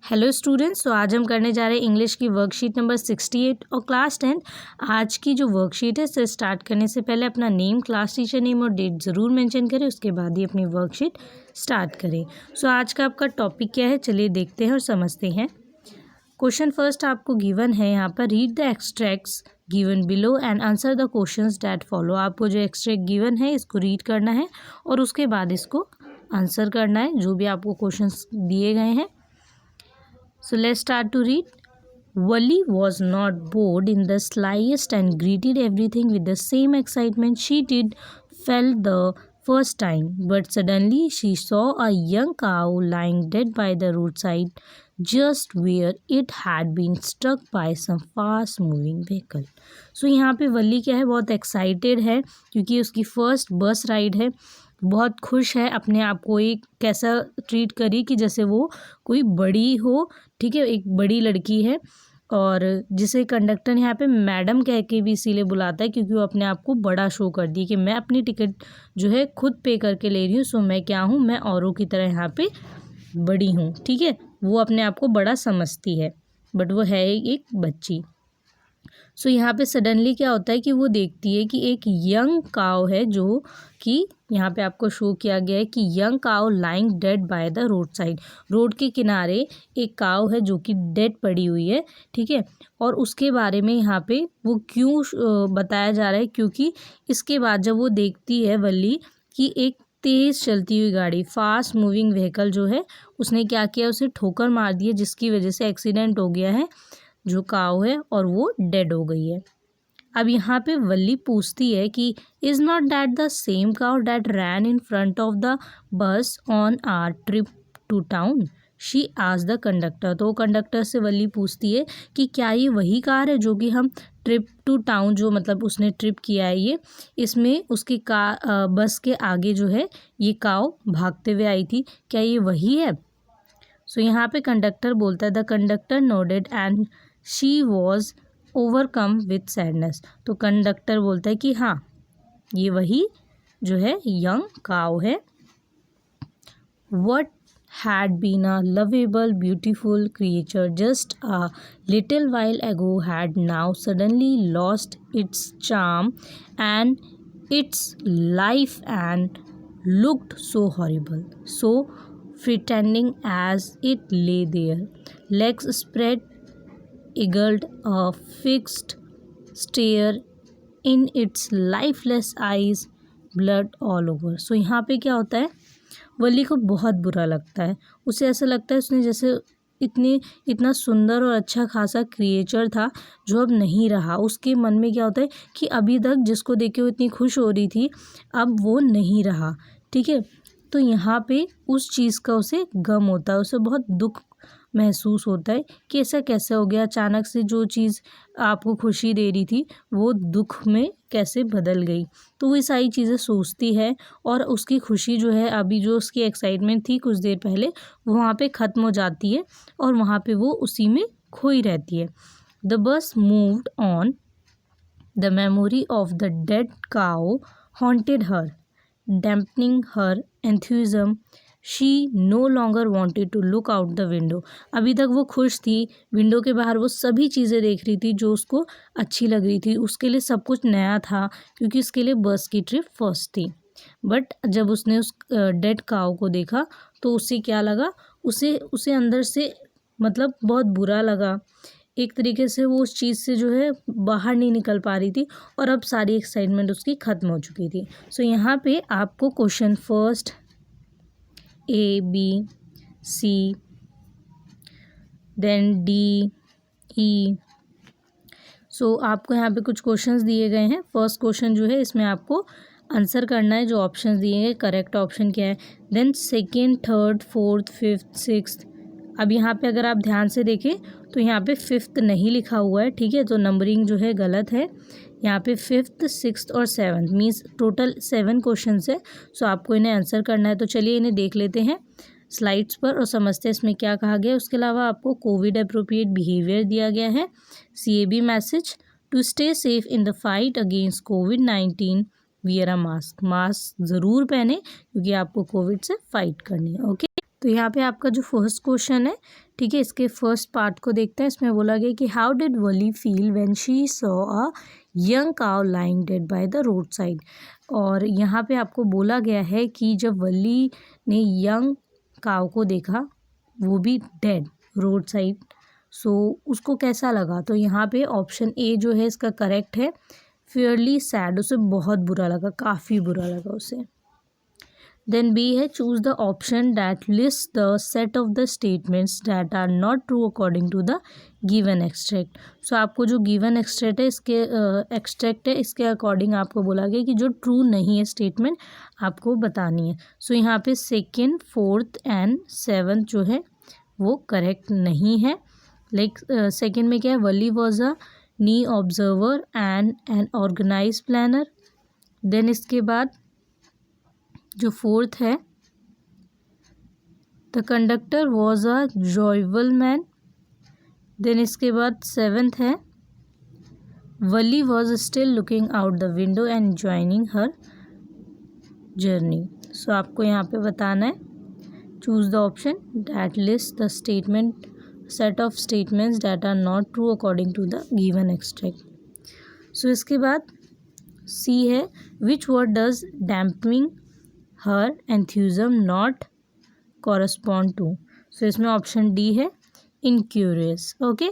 Hello students, तो आज हम करने जा रहे हैं इंग्लिश की वर्कशीट नंबर 68 और क्लास 10। आज की जो वर्कशीट है इसे स्टार्ट करने से पहले अपना नेम, क्लास टीचर नेम और डेट ज़रूर मेंशन करें, उसके बाद ही अपनी वर्कशीट स्टार्ट करें। सो आज का आपका टॉपिक क्या है, चलिए देखते हैं और समझते हैं। क्वेश्चन फर्स्ट आपको गिवन है यहाँ पर, read the extracts given below and answer the questions that follow. आपको जो एक्सट्रैक्ट गिवन है इसको रीड करना है और उसके बाद इसको आंसर करना है जो भी आपको क्वेश्चंस दिए गए हैं। So let's start to read. Wally was not bored in the slightest and greeted everything with the same excitement she did felt the first time. But suddenly she saw a young cow lying dead by the roadside, just where it had been struck by some fast moving vehicle. So यहाँ पे वली क्या है, बहुत excited है क्योंकि उसकी first बस ride है। बहुत खुश है, अपने आप को एक कैसा ट्रीट करी कि जैसे वो कोई बड़ी हो, ठीक है, एक बड़ी लड़की है। और जिसे कंडक्टर यहाँ पे मैडम कह के भी इसीलिए बुलाता है क्योंकि वो अपने आप को बड़ा शो कर दी कि मैं अपनी टिकट जो है खुद पे करके ले रही हूँ, सो मैं क्या हूँ, मैं औरों की तरह यहाँ पे बड़ी हूँ, ठीक है। वो अपने आप को बड़ा समझती है बट वो है एक बच्ची। सो यहाँ पे सडनली क्या होता है कि वो देखती है कि एक यंग काव है, जो कि यहाँ पे आपको शो किया गया है कि यंग काव lying dead by the road side. Road के किनारे एक काव है जो कि डेड पड़ी हुई है, ठीक है। और उसके बारे में यहाँ पे वो क्यों बताया जा रहा है, क्योंकि इसके बाद जब वो देखती है वल्ली कि एक तेज़ चलती हुई गाड़ी, फास्ट मूविंग व्हीकल जो है, उसने क्या किया, उसे ठोकर मार दी है, जिसकी वजह से एक्सीडेंट हो गया है जो काव है और वो डेड हो गई है। अब यहाँ पे वल्ली पूछती है कि is not that the same cow that ran in front of the bus on our trip to town. She asked the conductor. तो कंडक्टर से वल्ली पूछती है कि क्या ये वही कार है जो कि हम ट्रिप टू टाउन, जो मतलब उसने ट्रिप किया है ये, इसमें उसकी बस के आगे जो है ये काव भागते हुए आई थी, क्या ये वही है। सो यहाँ पे कंडक्टर बोलता है, the conductor nodded and she was overcome with sadness. तो कंडक्टर बोलता है कि हाँ, ये वही जो है यंग काव है। What had been a lovable, beautiful creature just a little while ago had now suddenly lost its charm and its life and looked so horrible, so frightening as it lay there, legs spread eagled, a fixed stare in its lifeless eyes, blood all over. So यहाँ पे क्या होता है, वली को बहुत बुरा लगता है। उसे ऐसा लगता है उसने जैसे इतना सुंदर और अच्छा खासा क्रिएचर था जो अब नहीं रहा। उसके मन में क्या होता है कि अभी तक जिसको देख के वो इतनी खुश हो रही थी, अब वो नहीं रहा, ठीक है। तो यहाँ पे उस चीज़ का उसे गम होता है, उसे बहुत दुख महसूस होता है कि ऐसा कैसे हो गया, अचानक से जो चीज़ आपको खुशी दे रही थी वो दुख में कैसे बदल गई। तो वो सारी चीज़ें सोचती है और उसकी खुशी जो है, अभी जो उसकी एक्साइटमेंट थी कुछ देर पहले, वो वहाँ पे ख़त्म हो जाती है और वहाँ पे वो उसी में खोई रहती है। The bus moved on, the memory of the dead cow haunted her, dampening her enthusiasm. She no longer wanted to look out the window. अभी तक वो खुश थी, विंडो के बाहर वो सभी चीज़ें देख रही थी जो उसको अच्छी लग रही थी, उसके लिए सब कुछ नया था क्योंकि उसके लिए बस की ट्रिप फर्स्ट थी। बट जब उसने उस डेड काव को देखा तो उसे क्या लगा, उसे अंदर से मतलब बहुत बुरा लगा। एक तरीके से वो उस चीज़ से जो है बाहर नहीं निकल पा रही थी और अब सारी एक्साइटमेंट उसकी ख़त्म हो चुकी थी। सो यहाँ पे आपको question first A, B, C, then D, E। So आपको यहाँ पे कुछ क्वेश्चंस दिए गए हैं। फर्स्ट क्वेश्चन जो है इसमें आपको आंसर करना है, जो ऑप्शंस दिए हैं करेक्ट ऑप्शन क्या है। Then second, third, fourth, fifth, sixth. अब यहाँ पे अगर आप ध्यान से देखें तो यहाँ पे फिफ्थ नहीं लिखा हुआ है, ठीक है, तो नंबरिंग जो है गलत है। यहाँ पे फिफ्थ, सिक्स्थ और सेवन्थ मीन्स टोटल 7 क्वेश्चन है। सो आपको इन्हें आंसर करना है। तो चलिए इन्हें देख लेते हैं स्लाइड्स पर और समझते हैं इसमें क्या कहा गया है। उसके अलावा आपको कोविड अप्रोप्रिएट बिहेवियर दिया गया है, CAB message, to stay safe in the fight against COVID-19 wear a mask. Mask ज़रूर पहने क्योंकि आपको कोविड से फाइट करनी है, ओके। तो यहाँ पे आपका जो फर्स्ट क्वेश्चन है, ठीक है, इसके फर्स्ट पार्ट को देखते हैं। इसमें बोला गया कि how did Wali feel when she saw a young cow lying dead by the road side. और यहाँ पे आपको बोला गया है कि जब वली ने यंग काउ को देखा, वो भी डेड रोड साइड, सो उसको कैसा लगा। तो यहाँ पे ऑप्शन ए जो है इसका करेक्ट है, फेयरली सैड, उसे बहुत बुरा लगा, काफ़ी बुरा लगा उसे। देन बी है, choose the option that list the set of the statements that are not true according to the given extract. So आपको जो गिवन एक्सट्रैक्ट है, इसके अकॉर्डिंग आपको बोला गया कि जो ट्रू नहीं है स्टेटमेंट आपको बतानी है। सो यहाँ पे सेकेंड, फोर्थ एंड सेवन्थ जो है वो करेक्ट नहीं है। लाइक सेकेंड में क्या है, Valli was a keen observer and an organise planner. Then इसके बाद जो फोर्थ है, the conductor was a joyful man. Then इसके बाद सेवेंथ है, Valli was still looking out the window and joining her journey. So आपको यहाँ पे बताना है, choose the option that list the statement set of statements that are not true according to the given extract. So इसके बाद सी है, which word does damping her enthusiasm not correspond to. So इसमें option D है, incurious. Okay,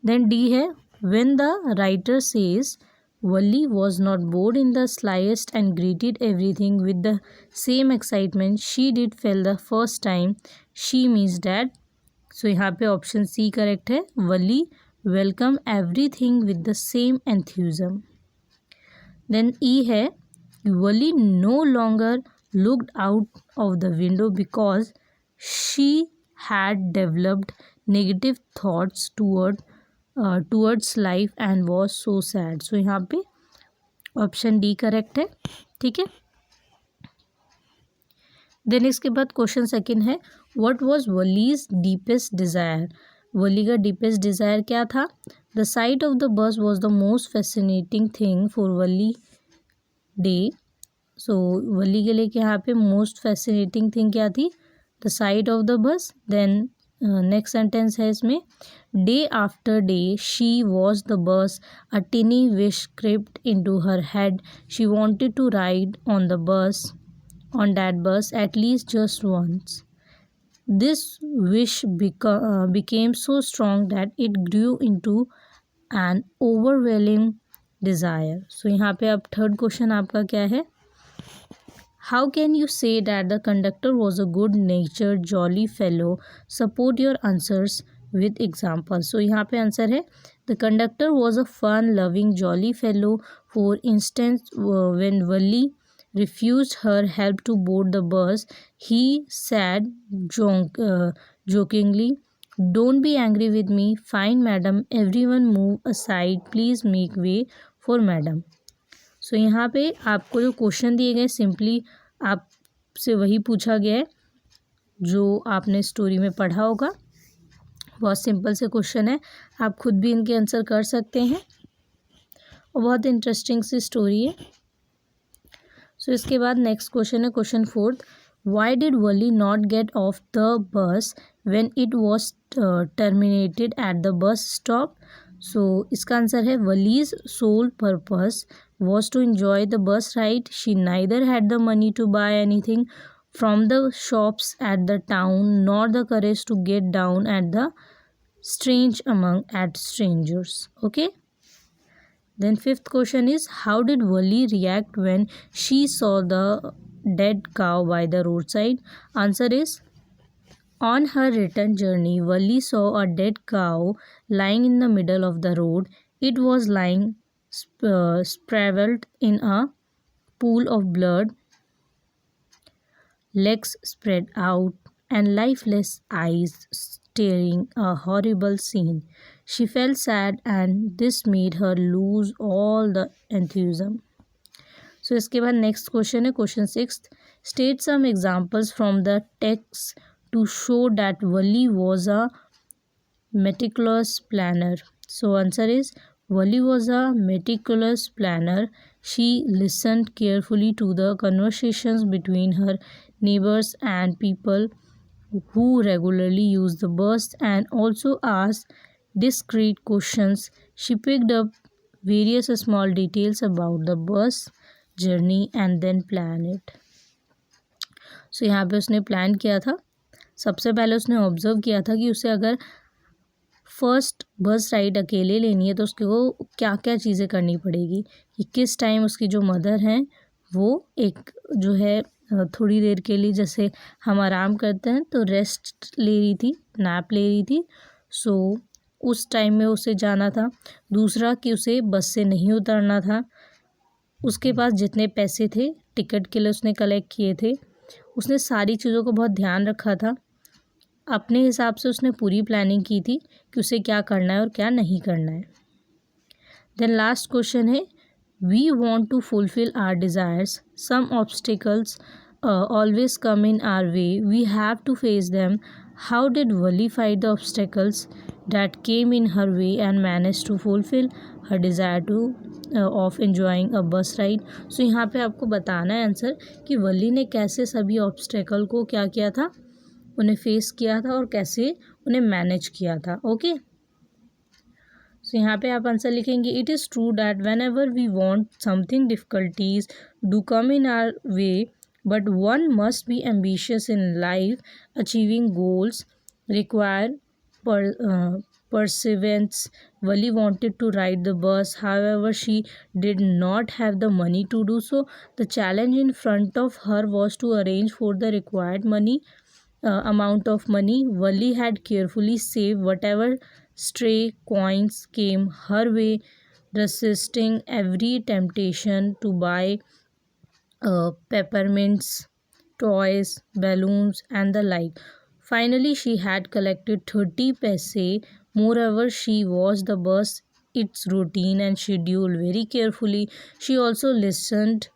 then D है, when the writer says Valli was not bored in the slightest and greeted everything with the same excitement she did feel the first time, she means that. So यहाँ पे option C correct है, Valli welcome everything with the same enthusiasm. Then E है, Valli no longer looked out of the window because she had developed negative thoughts towards life and was so sad. So यहाँ पे option D correct है, ठीक है। Then इसके बाद question second है, what was Wally's deepest desire. Wally का deepest desire क्या था। The sight of the bus was the most fascinating thing for Wally day. So Wally के लिए यहाँ पे मोस्ट फैसिनेटिंग थिंग क्या थी, the sight of the bus. Then next sentence है इसमें, day after day she watch the bus, a tiny wish crept into her head, she wanted to ride on the bus, on that bus at least just once. This wish became so strong that it grew into an overwhelming desire. So यहाँ पे अब third question आपका क्या है, How can you say that the conductor was a good-natured, jolly fellow? Support your answers with examples. So यहाँ पे answer है, the conductor was a fun-loving, jolly fellow. For instance, when Wally refused her help to board the bus, he said jokingly, "Don't be angry with me. Fine, madam. Everyone move aside. Please make way for madam." सो यहाँ पे आपको जो question दिए गए simply आपसे वही पूछा गया है जो आपने स्टोरी में पढ़ा होगा। बहुत सिंपल से क्वेश्चन है, आप खुद भी इनके आंसर कर सकते हैं और बहुत इंटरेस्टिंग सी स्टोरी है। सो इसके बाद नेक्स्ट क्वेश्चन है question fourth, why did Wally not get off the bus when it was terminated at the bus stop. So इसका आंसर है, Wally's sole purpose was to enjoy the bus ride. She neither had the money to buy anything from the shops at the town nor the courage to get down at the strangers. Okay, then fifth question is, how did Wali react when she saw the dead cow by the roadside? Answer is, on her return journey, Wali saw a dead cow lying in the middle of the road. It was lying sprawled in a pool of blood, legs spread out and lifeless eyes staring, a horrible scene. She felt sad and this made her lose all the enthusiasm. So इसके बाद next question है question sixth, state some examples from the text to show that Wali was a meticulous planner. So answer is, Wali was a meticulous planner. She listened carefully to the conversations between her neighbors and people who regularly use the bus and also asked discreet questions. She picked up various small details about the bus journey and then planned it. सो यहाँ पे उसने plan किया था. सबसे पहले उसने observe किया था कि उसे अगर फर्स्ट बस राइड अकेले लेनी है तो उसके को क्या क्या चीज़ें करनी पड़ेगी, कि किस टाइम उसकी जो मदर हैं वो एक जो है थोड़ी देर के लिए, जैसे हम आराम करते हैं तो रेस्ट ले रही थी, नैप ले रही थी. सो उस टाइम में उसे जाना था. दूसरा कि उसे बस से नहीं उतरना था. उसके पास जितने पैसे थे टिकट के लिए उसने कलेक्ट किए थे. उसने सारी चीज़ों को बहुत ध्यान रखा था. अपने हिसाब से उसने पूरी प्लानिंग की थी कि उसे क्या करना है और क्या नहीं करना है. देन लास्ट क्वेश्चन है, we want to fulfil our desires, some obstacles always come in our way, we have to face them. How did Wali fight the obstacles that came in her way and managed to fulfill her desire to of enjoying a bus ride? So यहाँ पे आपको बताना है answer कि वली ने कैसे सभी obstacle को क्या किया था, उन्हें फेस किया था और कैसे उन्हें मैनेज किया था. ओके, सो यहाँ पे आप आंसर लिखेंगे, it is true that whenever we want something difficulties do come in our way, but one must be ambitious in life. Achieving goals require perseverance. Wali wanted to ride the bus, however she did not have the money to do so. The challenge in front of her was to arrange for the required amount of money. Wali had carefully saved whatever stray coins came her way, resisting every temptation to buy peppermints, toys, balloons and the like. Finally, she had collected 30 paise. Moreover, she watched the bus, its routine and schedule very carefully. She also listened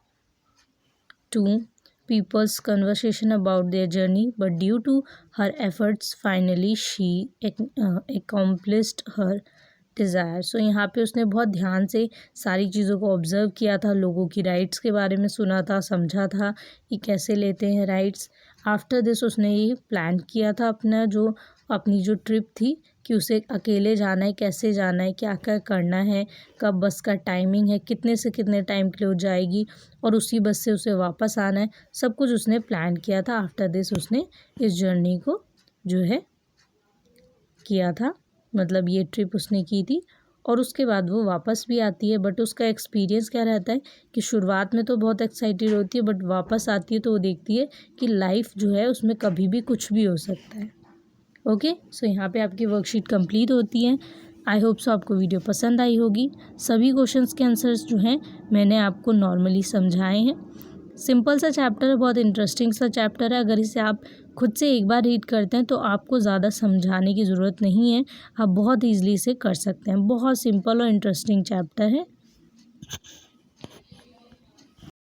to people's conversation about their journey, but due to her efforts, finally she accomplished her desire. So यहाँ पे उसने बहुत ध्यान से सारी चीज़ों को observe किया था, लोगों की राइट्स के बारे में सुना था, समझा था कि कैसे लेते हैं राइट्स. आफ्टर दिस उसने ये प्लान किया था अपनी जो ट्रिप थी कि उसे अकेले जाना है, कैसे जाना है, क्या क्या करना है, कब बस का टाइमिंग है, कितने से कितने टाइम के लिए हो जाएगी और उसी बस से उसे वापस आना है. सब कुछ उसने प्लान किया था. आफ्टर दिस उसने इस जर्नी को जो है किया था, मतलब ये ट्रिप उसने की थी और उसके बाद वो वापस भी आती है. बट उसका एक्सपीरियंस क्या रहता है कि शुरुआत में तो बहुत एक्साइटेड होती है, बट वापस आती है तो वो देखती है कि लाइफ जो है उसमें कभी भी कुछ भी हो सकता है. ओके, सो यहाँ पे आपकी वर्कशीट कंप्लीट होती है. आई होप सो आपको वीडियो पसंद आई होगी. सभी क्वेश्चंस के आंसर्स जो हैं मैंने आपको नॉर्मली समझाए हैं. सिंपल सा चैप्टर है, बहुत इंटरेस्टिंग सा चैप्टर है. अगर इसे आप खुद से एक बार रीड करते हैं तो आपको ज़्यादा समझाने की ज़रूरत नहीं है, आप बहुत ईज़िली इसे कर सकते हैं. बहुत सिंपल और इंटरेस्टिंग चैप्टर है.